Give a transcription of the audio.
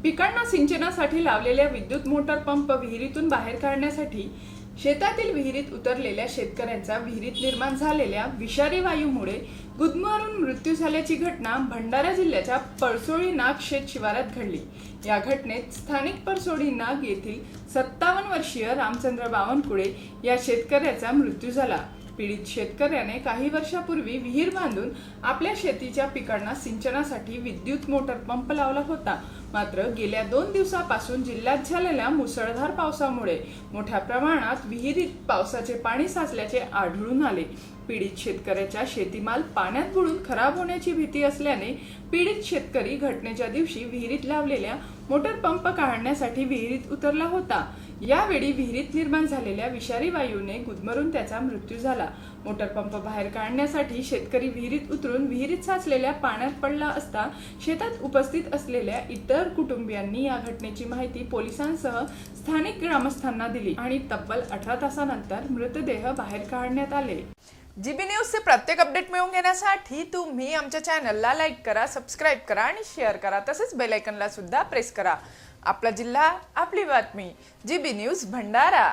पिकांना सिंचनासाठी लावलेल्या विद्युत मोटार पंप विहिरीतून बाहेर काढण्यासाठी शेतातील विहिरीत उतरलेल्या शेतकऱ्यांचा विहिरीत निर्माण झालेल्या विषारी वायूमुळे गुदमरून मृत्यू झाल्याची घटना भंडारा जिल्ह्याच्या परसोळी नाग शेत शिवारात घडली। या घटनेत स्थानिक परसोळी नाग येथील 57 वर्षीय रामचंद्र बावनकुळे या शेतकऱ्याचा मृत्यू झाला। पीडित शेतकऱ्याने काही वर्षापूर्वी विहीर बांधून आपल्या शेतीच्या पिकांना सिंचनासाठी विद्युत मोटार पंप लावला होता। मात्र गेल्या 2 दिवसापासून जिल्ह्यात झालेल्या मुसळधार पावसामुळे मोठ्या प्रमाणात विहिरीत पावसाचे पाणी साचल्याचे आढळून आले। पीडित शेतकऱ्याचा शेतीमाल पाण्यात बुडून खराब होण्याची भीती असल्याने पीडित शेतकरी घटनेच्या दिवशी विहिरीत लावलेल्या मोटार पंप काढण्यासाठी विहिरीत उतरला होता। यावेळी विहिरीत निर्माण झालेल्या विषारी वायूने गुदमरून त्याचा मृत्यू झाला। मोटार पंप बाहेर काढण्यासाठी शेतकरी विहिरीत उतरून विहिरीत साचलेल्या पाण्यात पडला असता शेतात उपस्थित असलेल्या इतर कुटुंबियांनी या घटनेची माहिती पोलिसांसह स्थानिक ग्रामस्थांना दिली आणि तब्बल 18 तासानंतर मृतदेह बाहेर काढण्यात आले। जीबी न्यूजचे प्रत्येक अपडेट मिळवून घेण्यासाठी तुम्ही आमच्या चॅनलला लाईक करा, सबस्क्राइब करा आणि शेअर करा। तसेच बेल आयकॉनला सुद्धा प्रेस करा। आपला जिल्हा, आपली बातमी, जीबी न्यूज भंडारा।